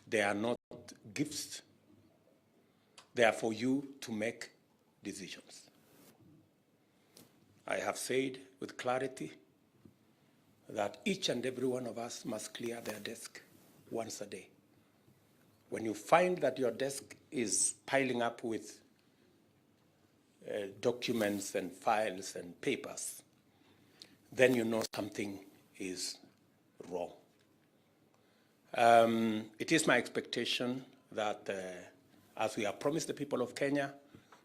They are not gifts. They are for you to make decisions. I have said with clarity that each and every one of us must clear their desk once a day. When you find that your desk is piling up with documents and files and papers, then you know something is wrong. It is my expectation that as we have promised the people of Kenya,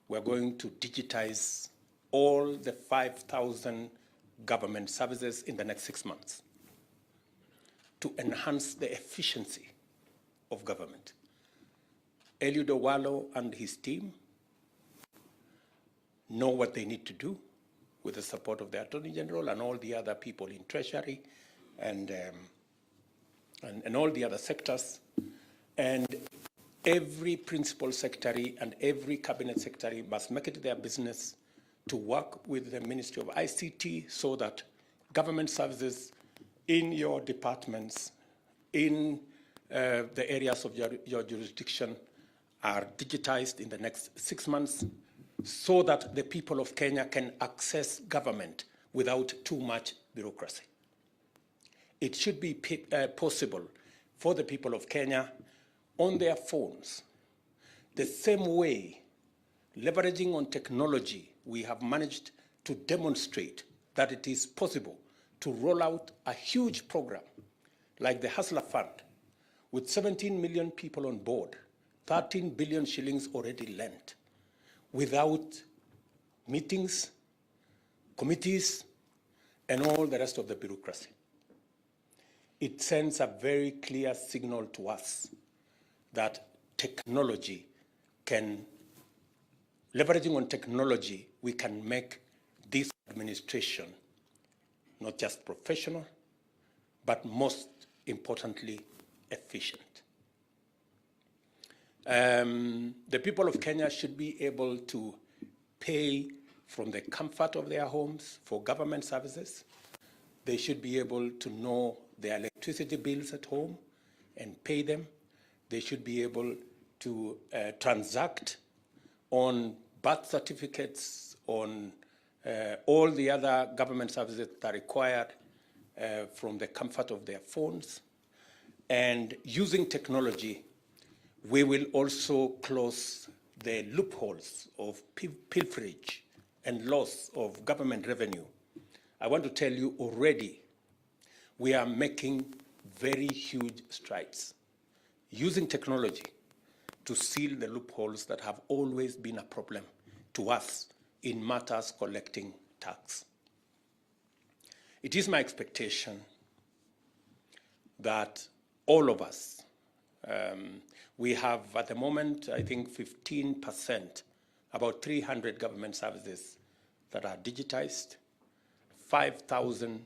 we're going to digitize all the 5,000 government services in the next 6 months to enhance the efficiency of government. Eliud Owalo and his team know what they need to do with the support of the Attorney General and all the other people in Treasury and all the other sectors. And every principal secretary and every cabinet secretary must make it their business to work with the Ministry of ICT so that government services in your departments, in the areas of your jurisdiction are digitized in the next 6 months so that the people of Kenya can access government without too much bureaucracy. It should be possible for the people of Kenya on their phones, the same way, leveraging on technology, we have managed to demonstrate that it is possible to roll out a huge program like the Hustler Fund with 17 million people on board, 13 billion shillings already lent, without meetings, committees, and all the rest of the bureaucracy. It sends a very clear signal to us that technology can, leveraging on technology, we can make this administration not just professional, but most importantly, efficient. The people of Kenya should be able to pay from the comfort of their homes for government services. They should be able to know their electricity bills at home and pay them. They should be able to transact on birth certificates, on all the other government services that are required from the comfort of their phones. And using technology, we will also close the loopholes of pilferage and loss of government revenue. I want to tell you already, we are making very huge strides using technology to seal the loopholes that have always been a problem to us in matters collecting tax. It is my expectation that all of us, we have at the moment, I think 15%, about 300 government services that are digitized. 5,000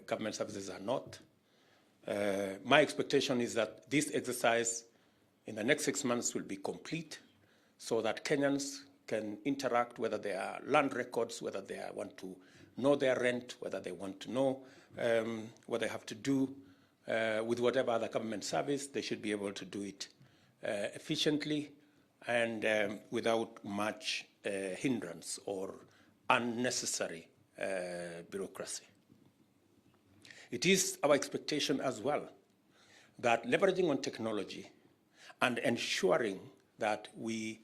government services are not. My expectation is that this exercise in the next 6 months will be complete so that Kenyans can interact, whether they are land records, whether they want to know their rent, whether they want to know what they have to do with whatever other government service. They should be able to do it efficiently and without much hindrance or unnecessary bureaucracy. It is our expectation as well that leveraging on technology and ensuring that we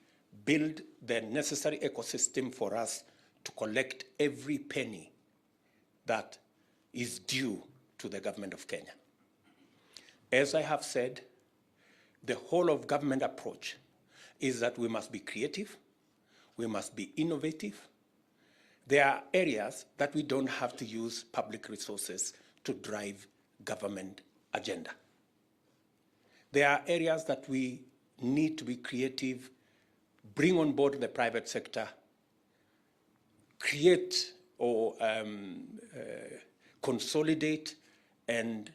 build the necessary ecosystem for us to collect every penny that is due to the government of Kenya. As I have said, the whole of government approach is that we must be creative, we must be innovative. There are areas that we don't have to use public resources to drive government agenda. There are areas that we need to be creative, bring on board the private sector, create or consolidate and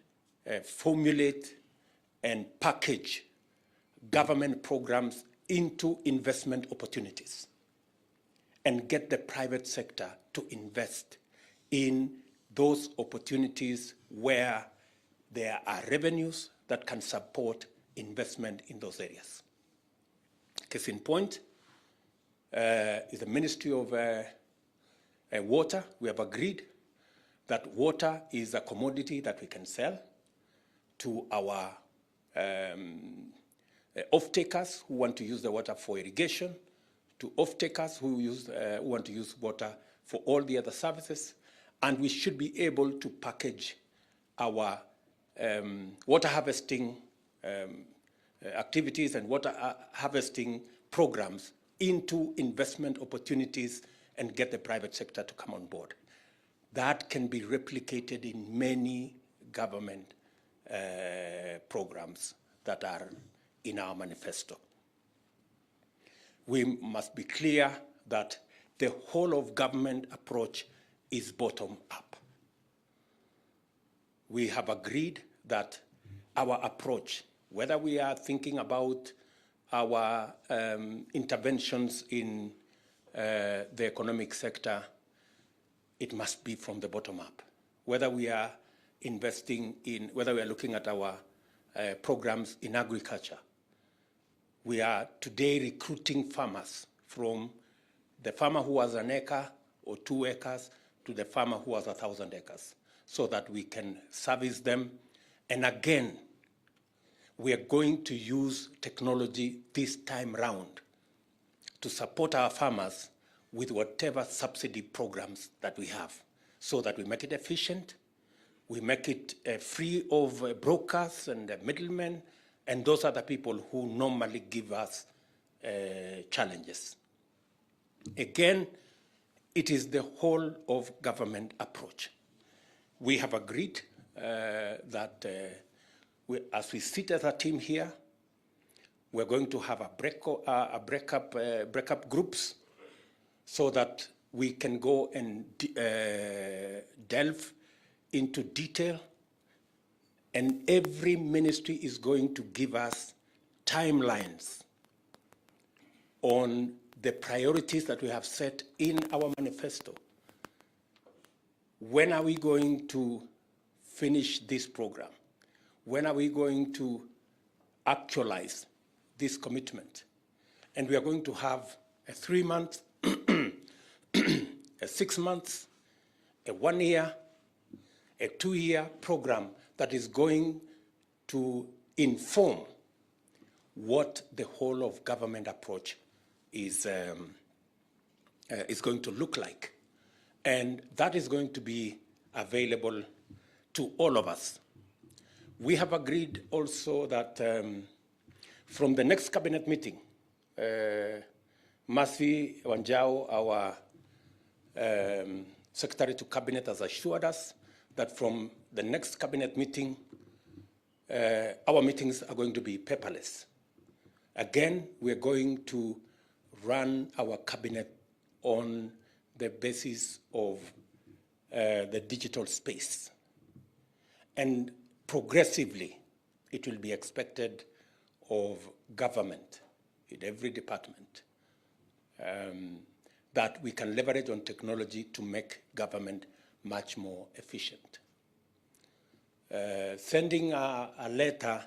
formulate and package government programs into investment opportunities and get the private sector to invest in those opportunities where there are revenues that can support investment in those areas. Case in point is the Ministry of Water. We have agreed that water is a commodity that we can sell to our off-takers who want to use the water for irrigation, to off-takers who want to use water for all the other services, and we should be able to package our water harvesting activities and water harvesting programs into investment opportunities and get the private sector to come on board. That can be replicated in many government programs that are in our manifesto. We must be clear that the whole of government approach is bottom up. We have agreed that our approach, whether we are thinking about our interventions in the economic sector, it must be from the bottom up. Whether we are whether we are looking at our programs in agriculture, we are today recruiting farmers from the farmer who has an acre or 2 acres to the farmer who has 1,000 acres, so that we can service them. And again, we are going to use technology this time round to support our farmers with whatever subsidy programs that we have, so that we make it efficient, we make it free of brokers and middlemen, and those are the people who normally give us challenges. Again, it is the whole of government approach. We have agreed that as we sit as a team here, we're going to have a breakup groups so that we can go and delve into detail, and every ministry is going to give us timelines on the priorities that we have set in our manifesto. When are we going to finish this program? When are we going to actualize this commitment? And we are going to have a 3 month, a 6 months, a 1 year, a 2 year program that is going to inform what the whole of government approach is going to look like. And that is going to be available to all of us. We have agreed also that from the next cabinet meeting, Mercy Wanjao, our Secretary to Cabinet, has assured us that from the next cabinet meeting, our meetings are going to be paperless. Again, we're going to run our cabinet on the basis of the digital space. And progressively, it will be expected of government in every department that we can leverage on technology to make government much more efficient. Sending a letter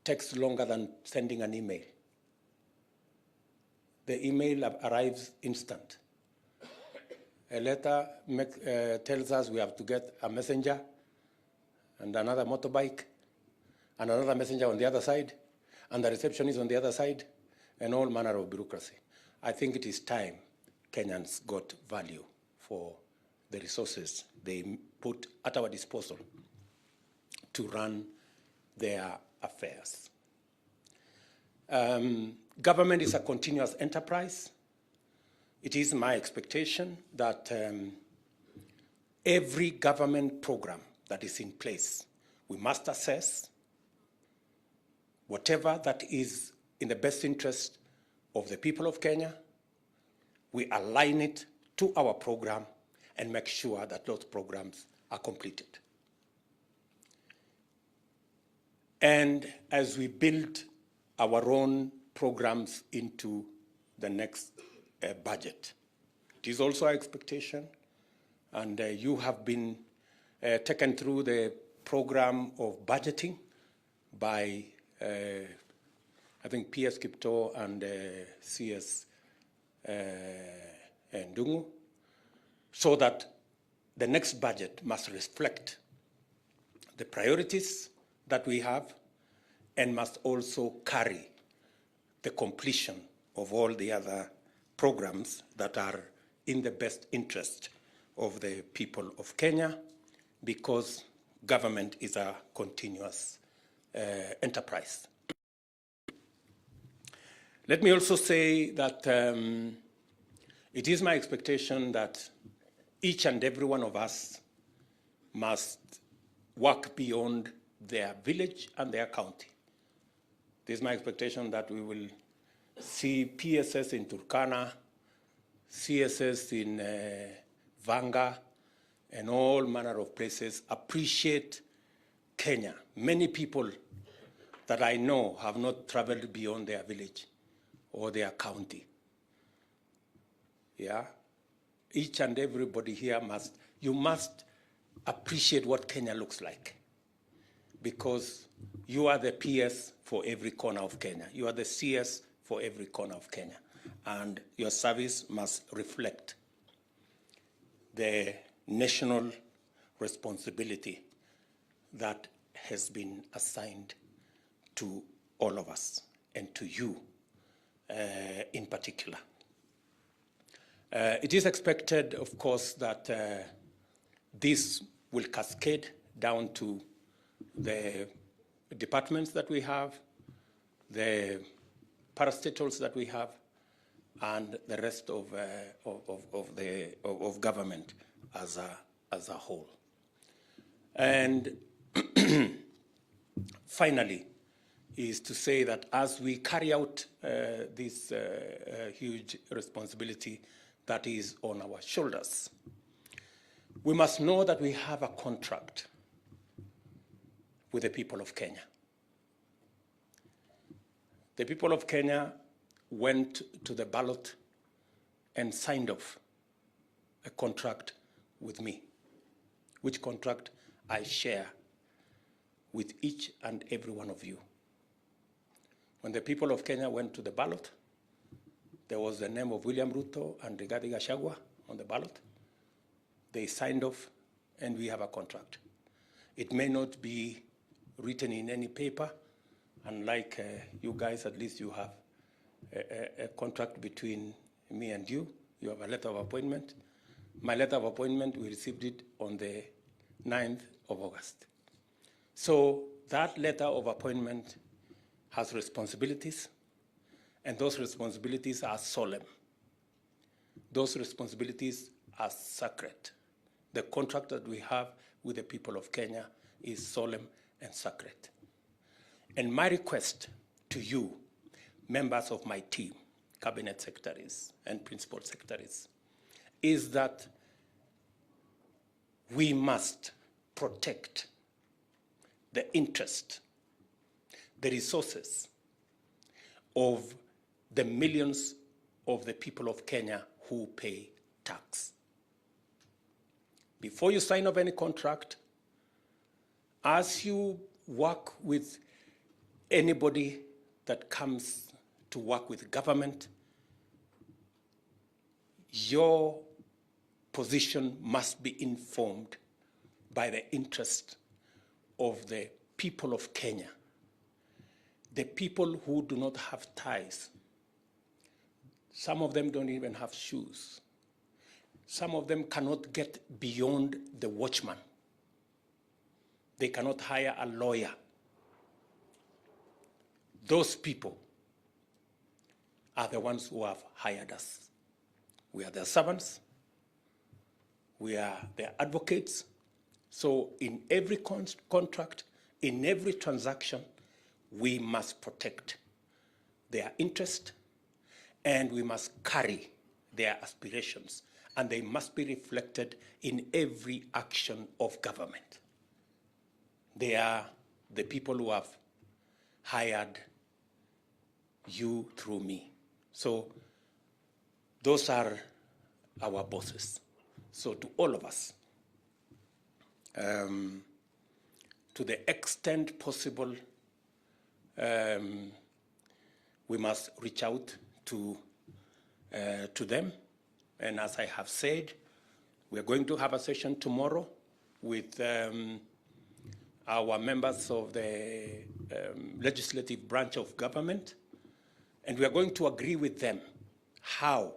takes longer than sending an email. The email arrives instant. A letter tells us we have to get a messenger and another motorbike and another messenger on the other side, and the receptionist on the other side, and all manner of bureaucracy. I think it is time Kenyans got value for the resources they put at our disposal to run their affairs. Government is a continuous enterprise. It is my expectation that every government program that is in place, we must assess whatever that is in the best interest of the people of Kenya. We align it to our program and make sure that those programs are completed. And as we build our own programs into the next budget, it is also our expectation, and you have been taken through the program of budgeting by I think PS Kipto and CS Ndungu, so that the next budget must reflect the priorities that we have and must also carry the completion of all the other programs that are in the best interest of the people of Kenya, because government is a continuous enterprise. Let me also say that it is my expectation that each and every one of us must work beyond their village and their county. It is my expectation that we will see PSS in Turkana, CSS in Vanga, and all manner of places appreciate Kenya. Many people that I know have not traveled beyond their village or their county. Yeah? Each and everybody here you must appreciate what Kenya looks like, because you are the PS for every corner of Kenya. You are the CS for every corner of Kenya. And your service must reflect the national responsibility that has been assigned to all of us, and to you in particular. It is expected, of course, that this will cascade down to the departments that we have, the parastatals that we have, and the rest of government as a whole. And finally, is to say that as we carry out this huge responsibility that is on our shoulders, we must know that we have a contract with the people of Kenya. The people of Kenya went to the ballot and signed off a contract with me, which contract I share with each and every one of you. When the people of Kenya went to the ballot, there was the name of William Ruto and Rigathi Gachagua on the ballot. They signed off, and we have a contract. It may not be written in any paper, unlike you guys, at least you have a contract between me and you. You have a letter of appointment. My letter of appointment, we received it on the 9th of August. So that letter of appointment has responsibilities, and those responsibilities are solemn. Those responsibilities are sacred. The contract that we have with the people of Kenya is solemn and sacred. And my request to you, members of my team, cabinet secretaries and principal secretaries, is that we must protect the interest, the resources of the millions of the people of Kenya who pay tax. Before you sign up any contract, as you work with anybody that comes to work with government, your position must be informed by the interest of the people of Kenya, the people who do not have ties. Some of them don't even have shoes. Some of them cannot get beyond the watchman. They cannot hire a lawyer. Those people are the ones who have hired us. We are their servants. We are their advocates. So in every contract, in every transaction, we must protect their interest, and we must carry their aspirations, and they must be reflected in every action of government. They are the people who have hired you through me. So those are our bosses. So to all of us, to the extent possible, we must reach out to them. And as I have said, we are going to have a session tomorrow with our members of the legislative branch of government, and we are going to agree with them how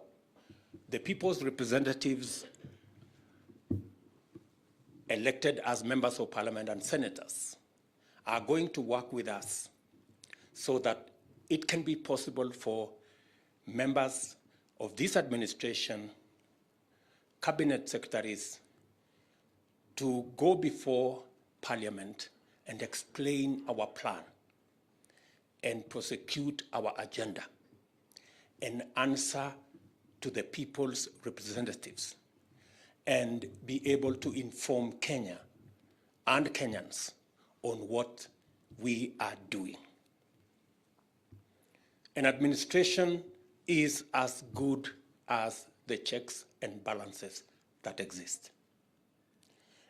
the people's representatives elected as members of parliament and senators are going to work with us so that it can be possible for members of this administration, cabinet secretaries, to go before Parliament and explain our plan and prosecute our agenda and answer to the people's representatives and be able to inform Kenya and Kenyans on what we are doing. An administration is as good as the checks and balances that exist.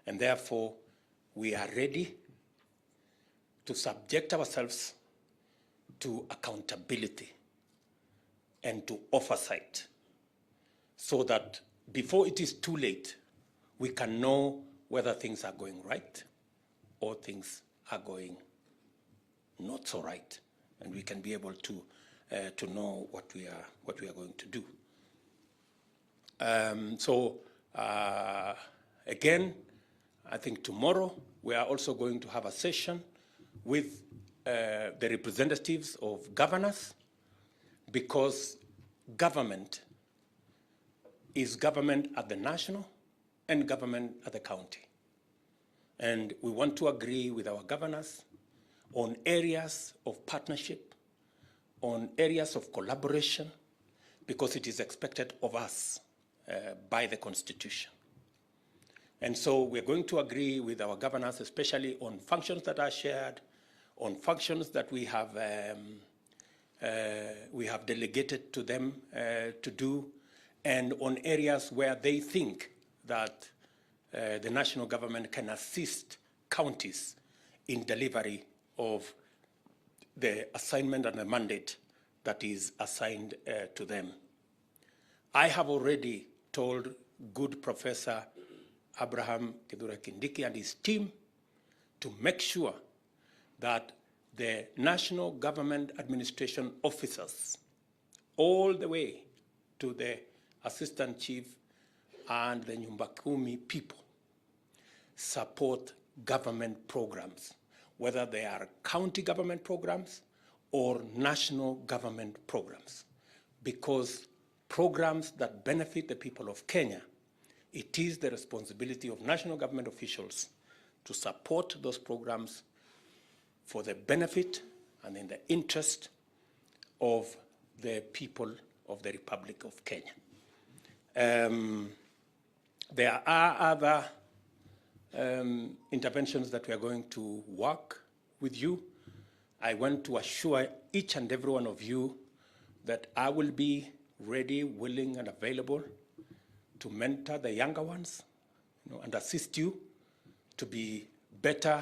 And therefore, we are ready to subject ourselves to accountability and to oversight so that before it is too late, we can know whether things are going right or things are going not so right, and we can be able to know what we are going to do. Again, I think tomorrow we are also going to have a session with the representatives of governors, because government is government at the national and government at the county. And we want to agree with our governors on areas of partnership, on areas of collaboration, because it is expected of us by the Constitution. And so we're going to agree with our governors, especially on functions that are shared, on functions that we have delegated to them to do, and on areas where they think that the national government can assist counties in delivery of the assignment and the mandate that is assigned to them. I have already told good Professor Abraham Kithure Kindiki and his team to make sure that the national government administration officers, all the way to the assistant chief and the Nyumba Kumi people, support government programs, whether they are county government programs or national government programs, because programs that benefit the people of Kenya, it is the responsibility of national government officials to support those programs for the benefit and in the interest of the people of the Republic of Kenya. There are other interventions that we are going to work with you. I want to assure each and every one of you that I will be ready, willing, and available to mentor the younger ones, and assist you to be better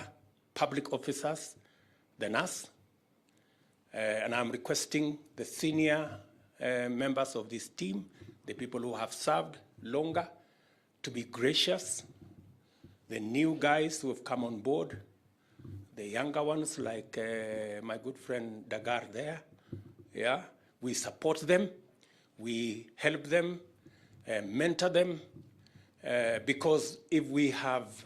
public officers than us. And I'm requesting the senior members of this team, the people who have served longer, to be gracious. The new guys who have come on board, the younger ones like my good friend Dagar there, yeah, we support them, we help them, mentor them, because if we have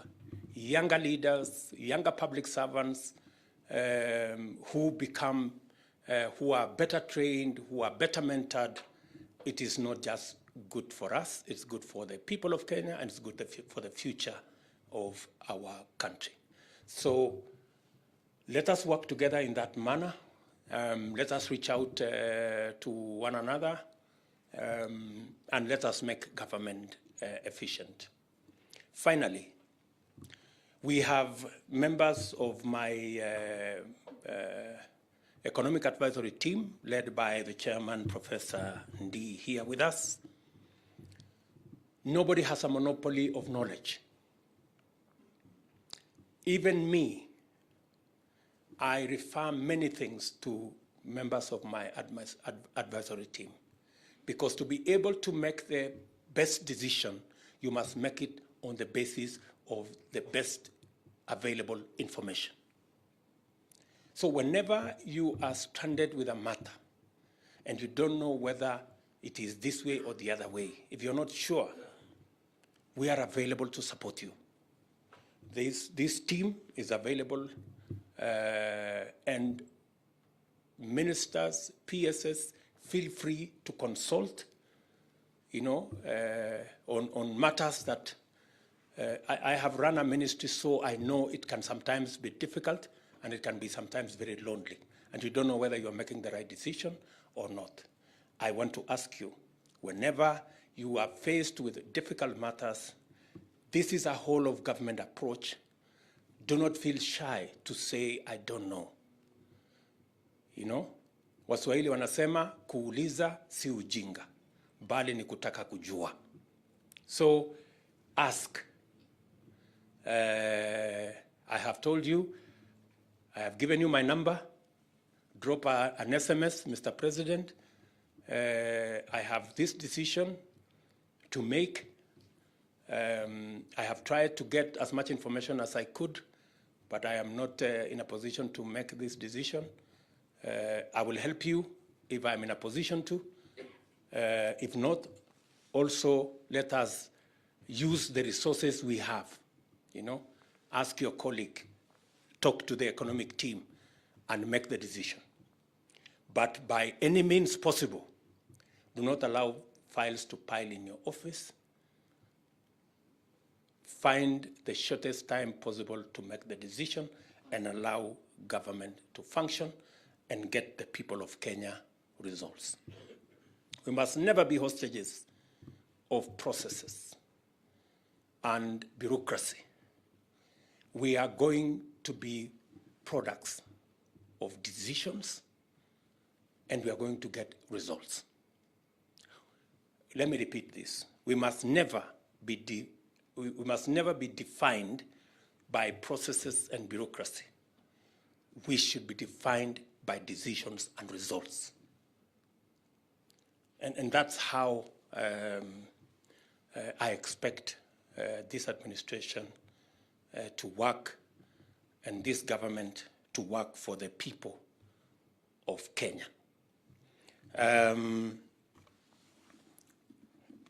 younger leaders, younger public servants who are better trained, who are better mentored, it is not just good for us, it's good for the people of Kenya, and it's good for the future of our country. So let us work together in that manner. Let us reach out to one another, and let us make government efficient. Finally, we have members of my economic advisory team, led by the chairman, Professor Ndi, here with us. Nobody has a monopoly of knowledge. Even me, I refer many things to members of my advisory team, because to be able to make the best decision, you must make it on the basis of the best available information. So whenever you are stranded with a matter and you don't know whether it is this way or the other way, if you're not sure, we are available to support you. This team is available, and ministers, PSS, feel free to consult, on matters that I have run a ministry, so I know it can sometimes be difficult and it can be sometimes very lonely, and you don't know whether you're making the right decision or not. I want to ask you, whenever you are faced with difficult matters, this is a whole of government approach. Do not feel shy to say, I don't know. Waswahili wanasema kuuliza si ujinga, bali ni kutaka kujua. So ask. I have told you, I have given you my number. Drop an SMS, Mr. President. I have this decision to make. I have tried to get as much information as I could, but I am not in a position to make this decision. I will help you if I'm in a position to. If not, also let us use the resources we have. Ask your colleague, talk to the economic team, and make the decision. But by any means possible, do not allow files to pile in your office. Find the shortest time possible to make the decision and allow government to function and get the people of Kenya results. We must never be hostages of processes and bureaucracy. We are going to be products of decisions, and we are going to get results. Let me repeat this. We must never be defined by processes and bureaucracy. We should be defined by decisions and results. And that's how I expect this administration to work, and this government to work for the people of Kenya.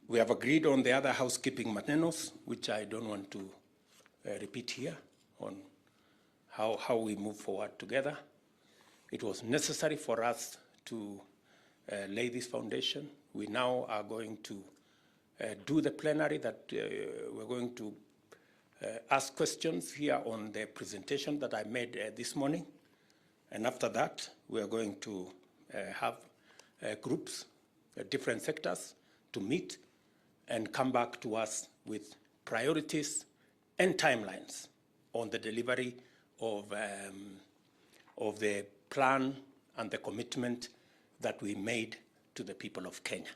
We have agreed on the other housekeeping manenos, which I don't want to repeat here, on how we move forward together. It was necessary for us to lay this foundation. We now are going to do the plenary that we're going to ask questions here on the presentation that I made this morning. And after that, we are going to have groups, different sectors, to meet and come back to us with priorities and timelines on the delivery of the plan and the commitment that we made to the people of Kenya.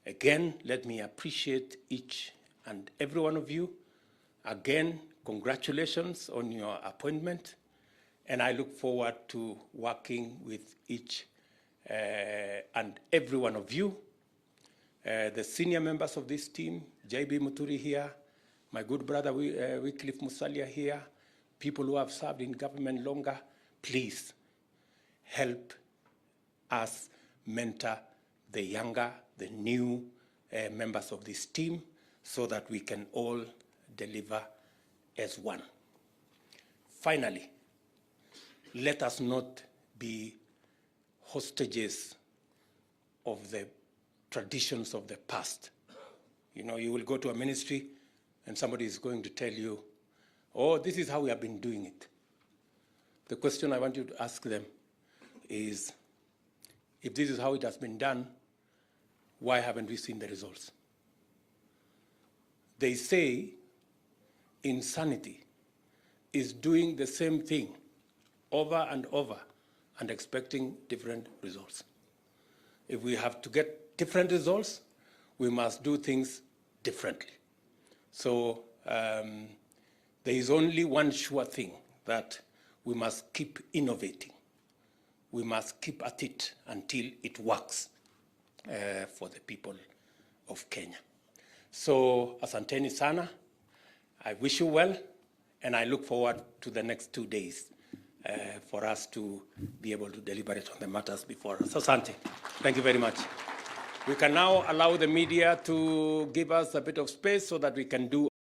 Again, let me appreciate each and every one of you. Again, congratulations on your appointment, and I look forward to working with each and every one of you. The senior members of this team, JB Muturi here, my good brother Wycliffe Musalia here, people who have served in government longer, please help us mentor the younger, the new members of this team, so that we can all deliver as one. Finally, let us not be hostages of the traditions of the past. You will go to a ministry and somebody is going to tell you, oh, this is how we have been doing it. The question I want you to ask them is, if this is how it has been done, why haven't we seen the results? They say insanity is doing the same thing over and over and expecting different results. If we have to get different results, we must do things differently. So there is only one sure thing, that we must keep innovating. We must keep at it until it works for the people of Kenya. So, asanteni sana. I wish you well, and I look forward to the next 2 days for us to be able to deliberate on the matters before us. Asante. Thank you very much. We can now allow the media to give us a bit of space so that we can do